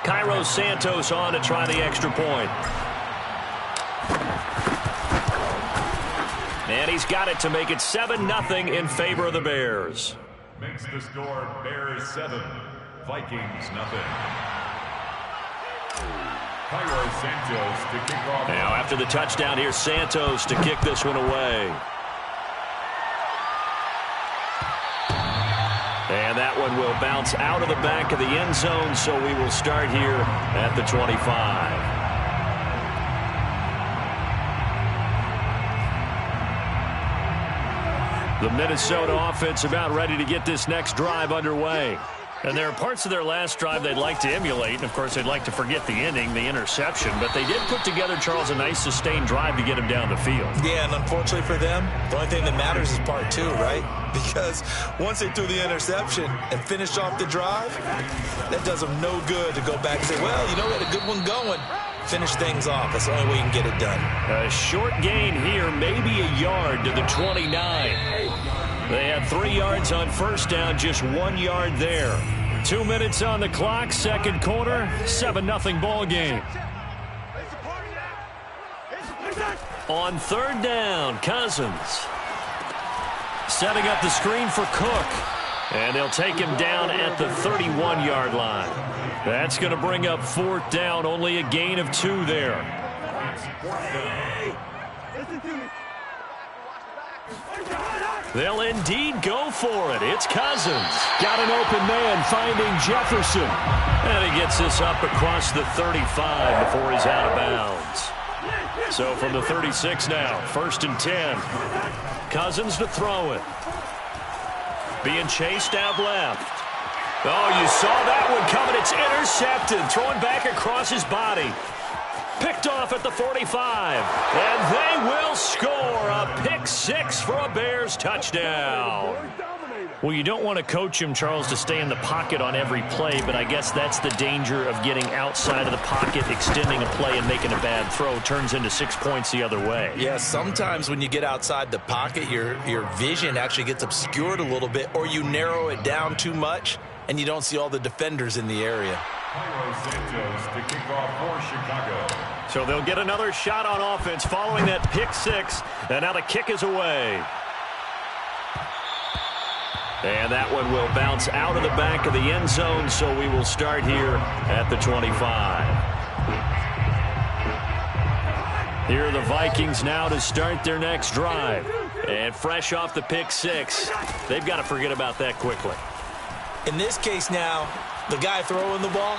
Cairo Santos on to try the extra point. And he's got it to make it 7-0 in favor of the Bears. Makes the score Bears 7, Vikings nothing. Cairo Santos to kick off. Now after the touchdown, here's Santos to kick this one away. And that one will bounce out of the back of the end zone, so we will start here at the 25. The Minnesota offense about ready to get this next drive underway. And there are parts of their last drive they'd like to emulate. And, of course, they'd like to forget the ending, the interception. But they did put together, Charles, a nice sustained drive to get him down the field. Yeah, and unfortunately for them, the only thing that matters is part two, right? Because once they threw the interception and finished off the drive, that does them no good to go back and say, well, you know, we had a good one going. Finish things off. That's the only way you can get it done. A short gain here, maybe a yard to the 29. They had 3 yards on first down, just 1 yard there. 2 minutes on the clock, second quarter, 7-0 ball game. On third down, Cousins. Setting up the screen for Cook. And they'll take him down at the 31-yard line. That's going to bring up fourth down, only a gain of 2 there. They'll indeed go for it. It's Cousins. Got an open man finding Jefferson. And he gets this up across the 35 before he's out of bounds. So from the 36 now, 1st and 10. Cousins to throw it. Being chased out left. Oh, you saw that one coming. It's intercepted. Throwing back across his body. Picked off at the 45. And they will score a pick 6 for a Bears touchdown. Well, you don't want to coach him, Charles, to stay in the pocket on every play, but I guess that's the danger of getting outside of the pocket, extending a play and making a bad throw. Turns into 6 points the other way. Yeah, sometimes when you get outside the pocket, your vision actually gets obscured a little bit, or you narrow it down too much, and you don't see all the defenders in the area. Cairo Santos to kick off for Chicago. So they'll get another shot on offense following that pick 6, and now the kick is away. And that one will bounce out of the back of the end zone, so we will start here at the 25. Here are the Vikings now to start their next drive. And fresh off the pick 6, they've got to forget about that quickly. In this case now, the guy throwing the ball,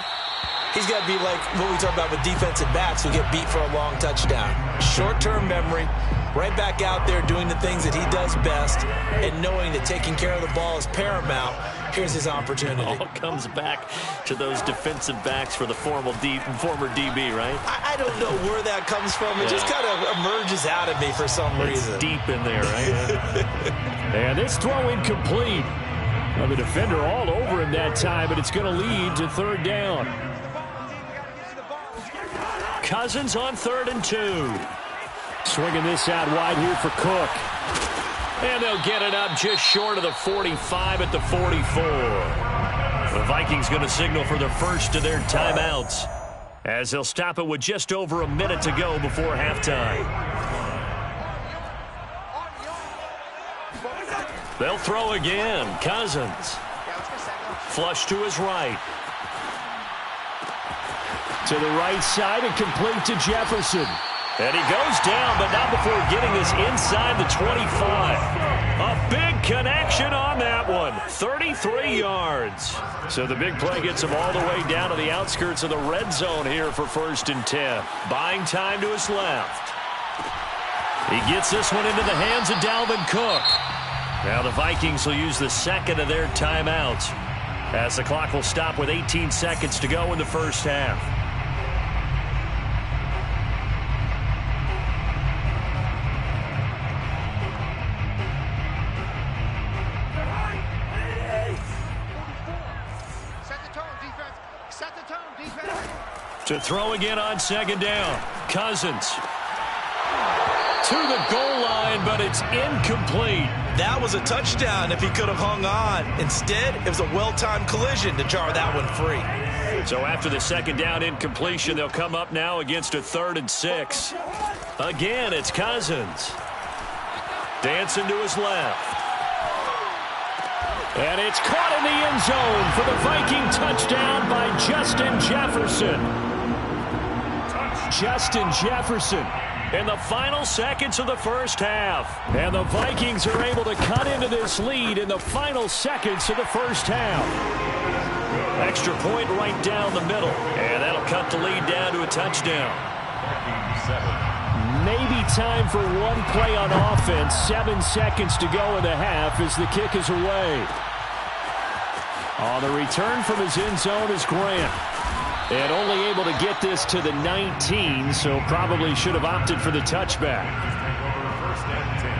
he's got to be like what we talk about with defensive backs who get beat for a long touchdown. Short-term memory, right back out there doing the things that he does best, and knowing that taking care of the ball is paramount. Here's his opportunity. All comes back to those defensive backs for the former DB, right? I don't know where that comes from. It just kind of emerges out of me for some reason. It's deep in there, right? And this throw incomplete. Well, the defender all over him that time, but it's going to lead to third down. Cousins on 3rd and 2. Swinging this out wide here for Cook. And they'll get it up just short of the 45 at the 44. The Vikings going to signal for the first of their timeouts, as they'll stop it with just over a minute to go before halftime. They'll throw again. Cousins. Flush to his right. To the right side and complete to Jefferson. And he goes down, but not before getting this inside the 25. A big connection on that one. 33 yards. So the big play gets him all the way down to the outskirts of the red zone here for 1st and 10. Buying time to his left. He gets this one into the hands of Dalvin Cook. Now the Vikings will use the second of their timeouts, as the clock will stop with 18 seconds to go in the first half. To throw again on 2nd down. Cousins. To the goal line, but it's incomplete. That was a touchdown if he could have hung on. Instead, it was a well-timed collision to jar that one free. So after the second down incompletion, they'll come up now against a 3rd and 6. Again, it's Cousins. Dancing to his left. And it's caught in the end zone for the Viking touchdown by Justin Jefferson. Justin Jefferson in the final seconds of the first half. And the Vikings are able to cut into this lead in the final seconds of the first half. Extra point right down the middle. And that'll cut the lead down to a touchdown. Maybe time for one play on offense. 7 seconds to go in the half as the kick is away. On the return from his end zone is Grant. And only able to get this to the 19, so probably should have opted for the touchback. First and 10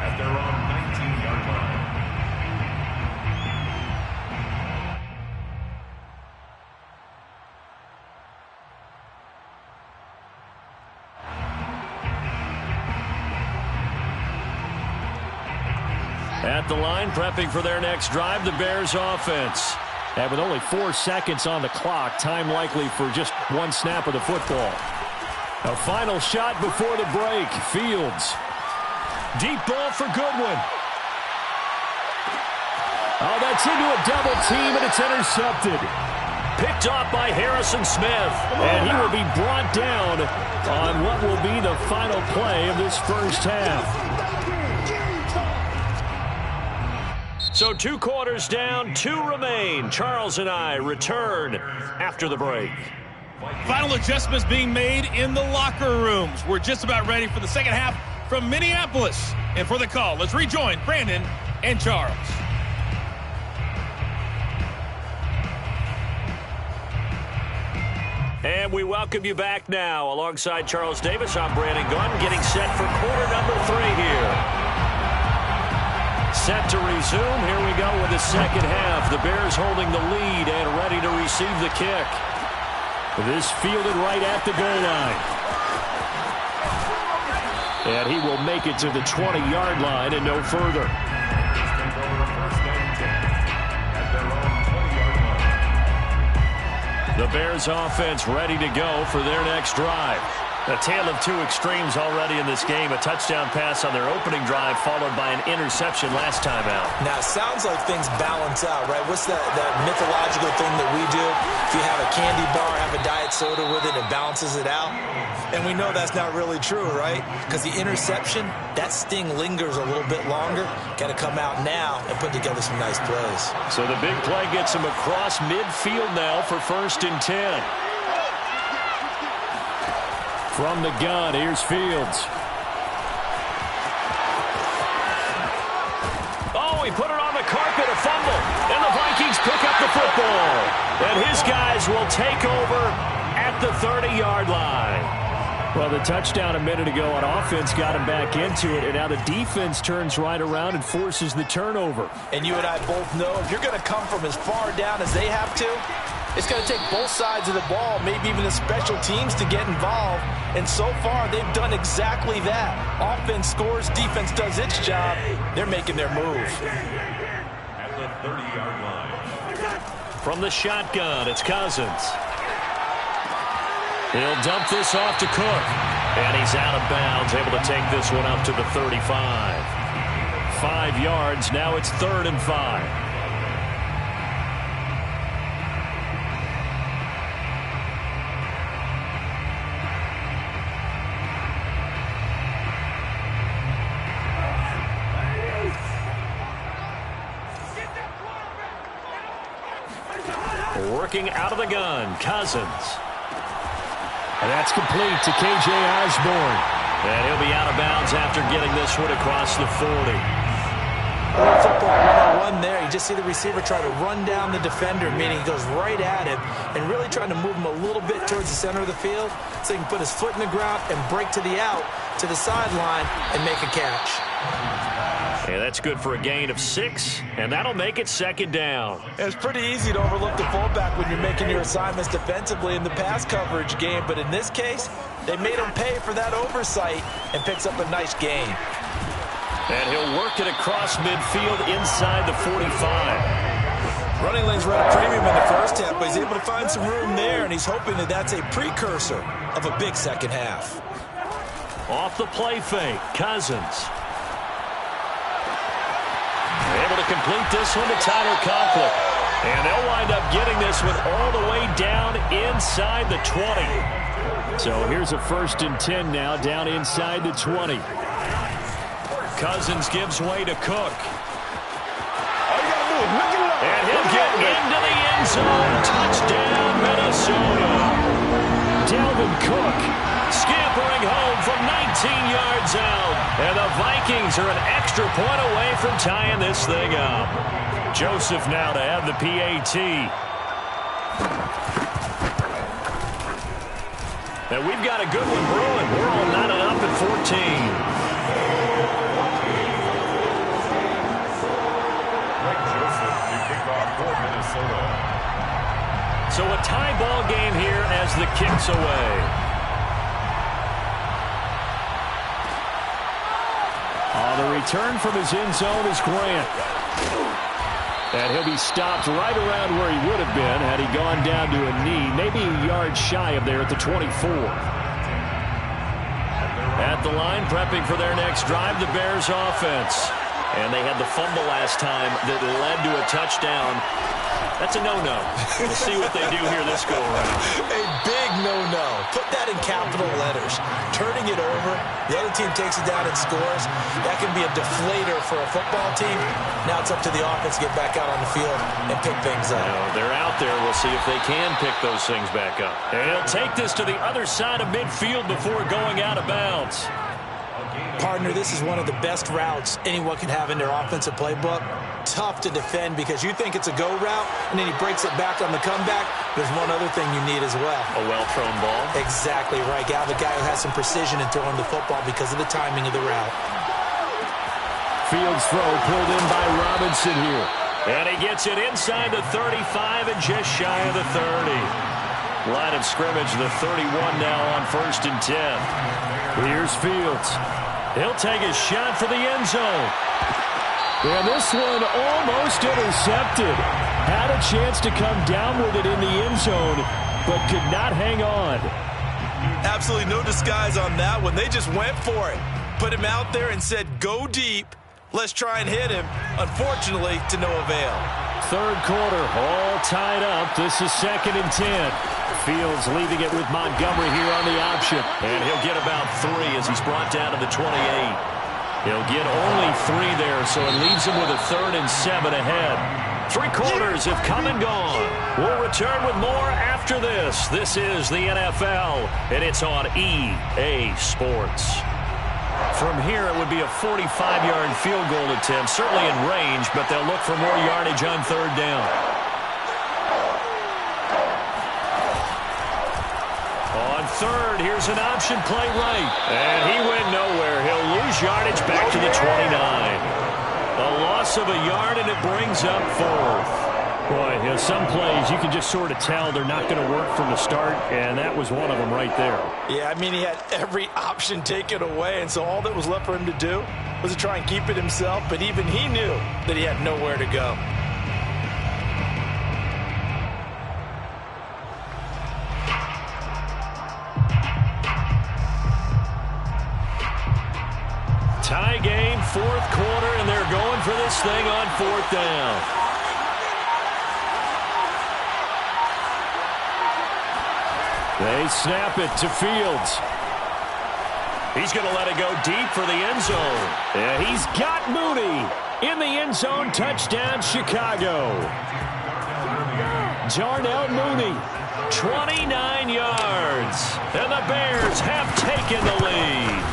at their own 19-yard line. At the line, prepping for their next drive, the Bears offense. And with only 4 seconds on the clock, time likely for just one snap of the football. A final shot before the break. Fields. Deep ball for Goodwin. Oh, that's into a double team, and it's intercepted. Picked off by Harrison Smith. And he will be brought down on what will be the final play of this first half. So 2 quarters down, 2 remain. Charles and I return after the break. Final adjustments being made in the locker rooms. We're just about ready for the second half from Minneapolis. And for the call, let's rejoin Brandon and Charles. And we welcome you back now. Alongside Charles Davis, I'm Brandon Gunn, getting set for quarter number 3 here. Set to resume. Here we go with the second half. The Bears holding the lead and ready to receive the kick. This fielded right at the goal line. And he will make it to the 20-yard line and no further. The Bears offense ready to go for their next drive. A tale of 2 extremes already in this game. A touchdown pass on their opening drive followed by an interception last time out. Now, it sounds like things balance out, right? What's that mythological thing that we do? If you have a candy bar, have a diet soda with it, it balances it out. And we know that's not really true, right? Because the interception, that sting lingers a little bit longer. Got to come out now and put together some nice plays. So the big play gets him across midfield now for 1st and 10. From the gun, here's Fields. Oh, he put it on the carpet, a fumble. And the Vikings pick up the football. And his guys will take over at the 30-yard line. Well, the touchdown a minute ago on offense got him back into it, and now the defense turns right around and forces the turnover. And you and I both know if you're going to come from as far down as they have to, it's going to take both sides of the ball, maybe even the special teams to get involved. And so far, they've done exactly that. Offense scores, defense does its job. They're making their move. At the 30-yard line. From the shotgun, it's Cousins. He'll dump this off to Cook. And he's out of bounds, able to take this one up to the 35. 5 yards, now it's 3rd and 5. Working out of the gun, Cousins. And that's complete to K.J. Osborne. And he'll be out of bounds after getting this one across the 40. Football 101 there. You just see the receiver try to run down the defender, meaning he goes right at him and really trying to move him a little bit towards the center of the field so he can put his foot in the ground and break to the out, to the sideline, and make a catch. Yeah, that's good for a gain of 6, and that'll make it 2nd down. It's pretty easy to overlook the fullback when you're making your assignments defensively in the pass coverage game, but in this case, they made him pay for that oversight and picks up a nice gain. And he'll work it across midfield inside the 45. Running lanes were at a premium in the first half, but he's able to find some room there, and he's hoping that that's a precursor of a big second half. Off the play fake, Cousins. Able to complete this one to Tyler Conklin. And they'll wind up getting this one all the way down inside the 20. So here's a 1st and 10 now, down inside the 20. Cousins gives way to Cook. And he'll get into the end zone. Touchdown, Minnesota. Dalvin Cook scampering home from 19 yards out. And the Vikings are an extra point away from tying this thing up. Joseph now to have the PAT. And we've got a good one brewing. We're all knotted up at 14. So a tie ball game here as the kick's away. On the return from his end zone is Grant. And he'll be stopped right around where he would have been had he gone down to a knee, maybe a yard shy of there at the 24. At the line, prepping for their next drive, the Bears offense. And they had the fumble last time that led to a touchdown. That's a no-no. We'll see what they do here this go-around. A big no-no. Put that in capital letters. Turning it over, the other team takes it down and scores. That can be a deflator for a football team. Now it's up to the offense to get back out on the field and pick things up. They're out there. We'll see if they can pick those things back up. And he'll take this to the other side of midfield before going out of bounds. Partner, this is one of the best routes anyone can have in their offensive playbook. Tough to defend because you think it's a go route, and then he breaks it back on the comeback. There's one other thing you need as well. A well-thrown ball. Exactly right. Got the guy who has some precision in throwing the football because of the timing of the route. Fields throw pulled in by Robinson here. And he gets it inside the 35 and just shy of the 30. Line of scrimmage, the 31 now on 1st and 10. Here's Fields. He'll take a shot for the end zone. And this one almost intercepted. Had a chance to come down with it in the end zone, but could not hang on. Absolutely no disguise on that one. They just went for it. Put him out there and said, go deep. Let's try and hit him. Unfortunately, to no avail. Third quarter, all tied up. This is 2nd and 10. Fields leaving it with Montgomery here on the option. And he'll get about 3 as he's brought down to the 28. He'll get only 3 there, so it leaves him with a 3rd and 7 ahead. 3 quarters have come and gone. We'll return with more after this. This is the NFL, and it's on EA Sports. From here, it would be a 45-yard field goal attempt, certainly in range, but they'll look for more yardage on 3rd down. On 3rd, here's an option play right. And he went nowhere. He'll lose yardage back to the 29. A loss of a yard, and it brings up 4th. Boy, some plays you can just sort of tell they're not going to work from the start, and that was one of them right there. Yeah, I mean, he had every option taken away, and so all that was left for him to do was to try and keep it himself, but even he knew that he had nowhere to go. Tie game, 4th quarter, and they're going for this thing on 4th down. They snap it to Fields. He's going to let it go deep for the end zone. And he's got Mooney in the end zone. Touchdown, Chicago. Darnell Mooney, 29 yards. And the Bears have taken the lead.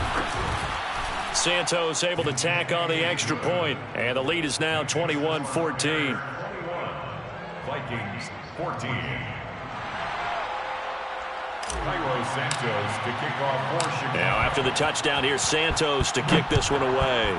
Santos able to tack on the extra point, and the lead is now 21-14. Vikings 14. Santos to kick off for Chicago. Now after the touchdown, here's Santos to kick this one away.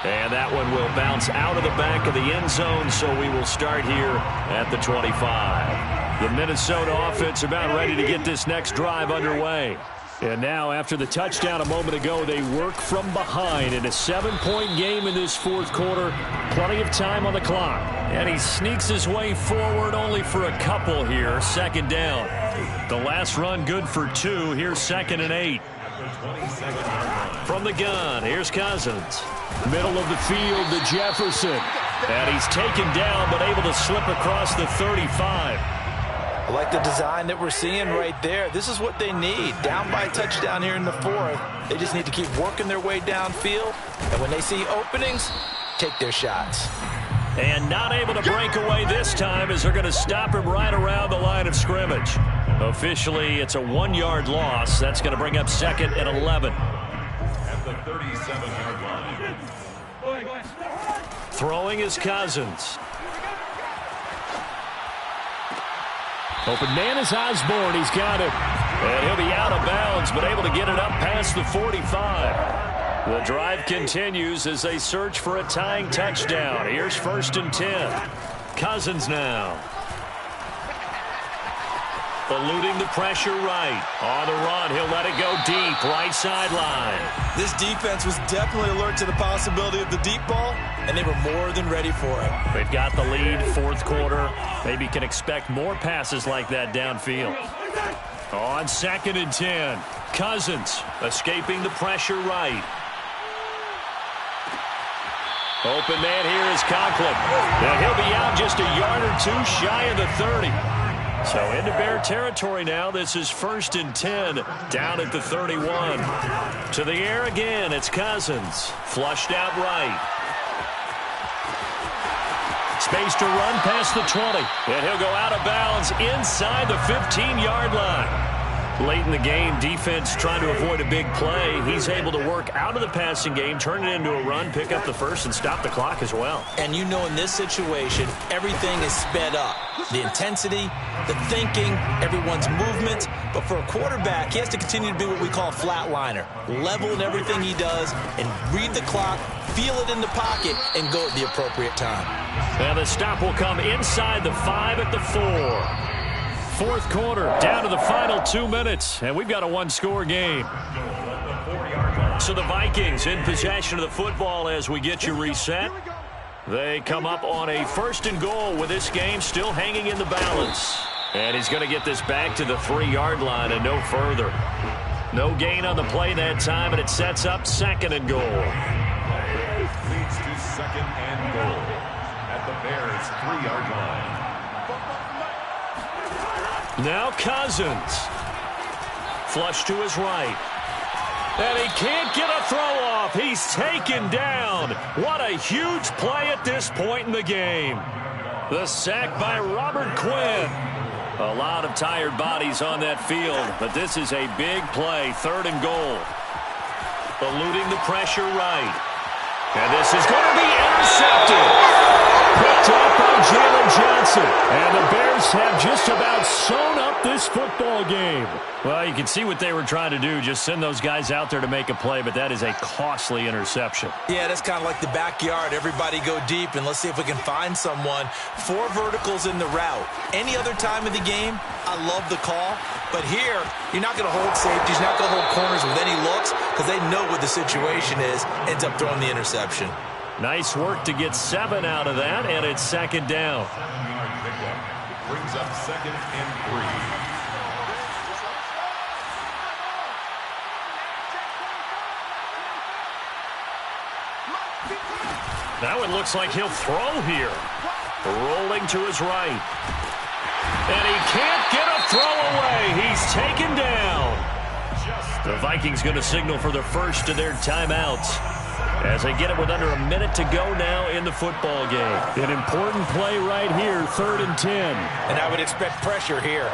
And that one will bounce out of the back of the end zone, so we will start here at the 25. The Minnesota offense about ready to get this next drive underway. And now, after the touchdown a moment ago, they work from behind in a 7-point game in this fourth quarter. Plenty of time on the clock. And he sneaks his way forward only for a couple here. Second down. The last run good for 2. Here's 2nd and 8. From the gun, here's Cousins. Middle of the field to Jefferson. And he's taken down but able to slip across the 35. I like the design that we're seeing right there. This is what they need. Down by a touchdown here in the fourth. They just need to keep working their way downfield. And when they see openings, take their shots. And not able to break away this time as they're going to stop him right around the line of scrimmage. Officially, it's a 1-yard loss. That's going to bring up 2nd and 11. At the 37-yard line. Throwing is Cousins. Open man is Osborne. He's got it. And he'll be out of bounds, but able to get it up past the 45. The drive continues as they search for a tying touchdown. Here's 1st and 10. Cousins now. Eluding the pressure right. On the run, he'll let it go deep. Right sideline. This defense was definitely alert to the possibility of the deep ball, and they were more than ready for it. They've got the lead, fourth quarter. Maybe can expect more passes like that downfield. On 2nd and 10. Cousins escaping the pressure right. Open man here is Conklin. And he'll be out just a yard or 2 shy of the 30. So into Bear territory now. This is 1st and 10 down at the 31. To the air again. It's Cousins. Flushed out right. Space to run past the 20. And he'll go out of bounds inside the 15-yard line. Late in the game, defense trying to avoid a big play. He's able to work out of the passing game, turn it into a run, pick up the first, and stop the clock as well. And you know in this situation, everything is sped up. The intensity, the thinking, everyone's movement. But for a quarterback, he has to continue to be what we call a flatliner. Level in everything he does and read the clock, feel it in the pocket, and go at the appropriate time. Now the stop will come inside the 5 at the 4. Fourth quarter, down to the final 2 minutes, and we've got a 1-score game. So the Vikings in possession of the football as we get you reset. They come up on a 1st and goal with this game still hanging in the balance. And he's going to get this back to the 3-yard line and no further. No gain on the play that time, and it sets up 2nd and goal. Leads to 2nd and goal at the Bears' 3-yard line. Now Cousins. Flush to his right. And he can't get a throw off. He's taken down. What a huge play at this point in the game. The sack by Robert Quinn. A lot of tired bodies on that field, but this is a big play. 3rd and goal. Eluding the pressure right. And this is going to be intercepted. Picked up by Jalen Johnson. And the Bears have just about sewn up this football game. Well, you can see what they were trying to do. Just send those guys out there to make a play, but that is a costly interception. Yeah, that's kind of like the backyard. Everybody go deep, and let's see if we can find someone. 4 verticals in the route. Any other time of the game, I love the call. But here, you're not going to hold safeties, you're not going to hold corners with any looks because they know what the situation is, ends up throwing the interception. Nice work to get 7 out of that, and it's 2nd down. Brings up 2nd and 3. Now it looks like he'll throw here. Rolling to his right. And he can't get a throw away. He's taken down. The Vikings going to signal for the first of their timeouts as they get it with under a minute to go now in the football game. An important play right here, 3rd and 10. And I would expect pressure here.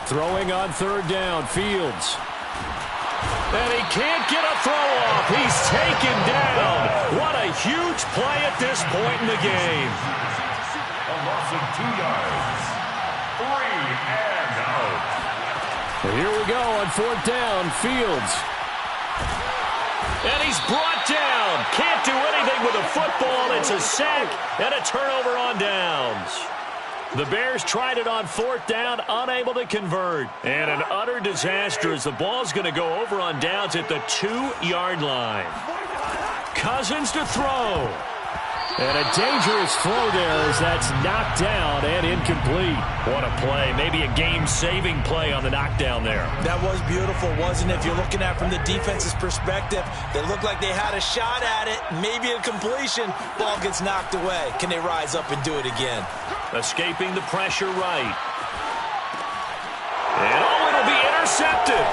Throwing on 3rd down, Fields. And he can't get a throw off. He's taken down. What a huge play at this point in the game. A loss of 2 yards. 3 and out. Here we go on 4th down, Fields. And he's brought down. Can't do anything with a football. It's a sack and a turnover on downs. The Bears tried it on 4th down, unable to convert. And an utter disaster as the ball's going to go over on downs at the 2-yard line. Cousins to throw. And a dangerous throw there as that's knocked down and incomplete. What a play. Maybe a game-saving play on the knockdown there. That was beautiful, wasn't it? If you're looking at it from the defense's perspective, they looked like they had a shot at it. Maybe a completion. Ball gets knocked away. Can they rise up and do it again? Escaping the pressure right. And it'll be intercepted.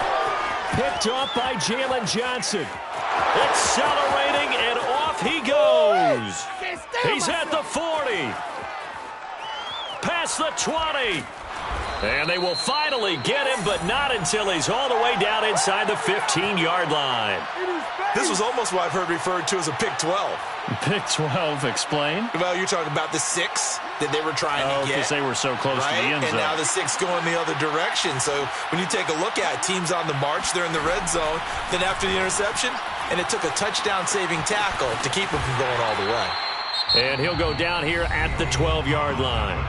Picked off by Jalen Johnson. Accelerating, and off he goes. He's at the 40. Past the 20. And they will finally get him, but not until he's all the way down inside the 15-yard line. This was almost what I've heard referred to as a pick 12. Pick 12, explain? Well, you're talking about the 6 that they were trying to get. Because they were so close to the end zone. And now the 6 going the other direction. So when you take a look at teams on the march, they're in the red zone. Then after the interception, and it took a touchdown-saving tackle to keep him from going all the way. And he'll go down here at the 12-yard line.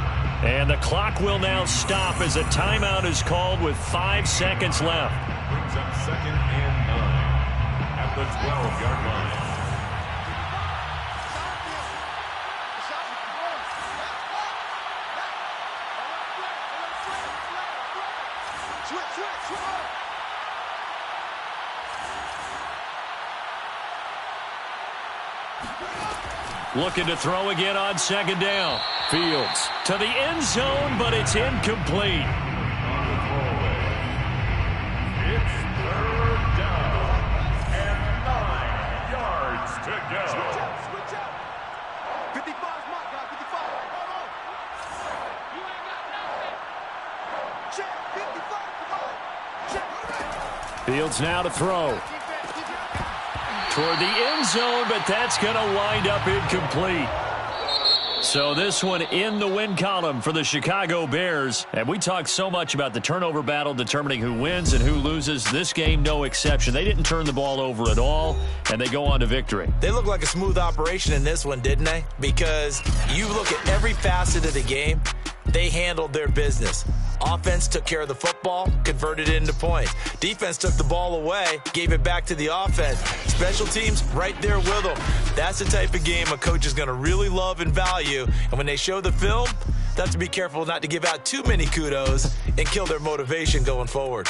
And the clock will now stop as a timeout is called with 5 seconds left. Brings up 2nd and 9 at the 12-yard line. Looking to throw again on 2nd down. Fields to the end zone, but it's incomplete. On the throwaway. It's 3rd down and 9 yards to go. Switch out. 55 is my guy. 55. Hold on. You ain't got nothing. Check. 55. Come on. Check. Fields now to throw. Toward the end zone, but that's going to wind up incomplete. So this one in the win column for the Chicago Bears. And we talked so much about the turnover battle determining who wins and who loses. This game, no exception. They didn't turn the ball over at all, and they go on to victory. They look like a smooth operation in this one, didn't they? Because you look at every facet of the game, they handled their business. Offense took care of the football, converted it into points. Defense took the ball away, gave it back to the offense. Special teams, right there with them. That's the type of game a coach is going to really love and value. And when they show the film, they have to be careful not to give out too many kudos and kill their motivation going forward.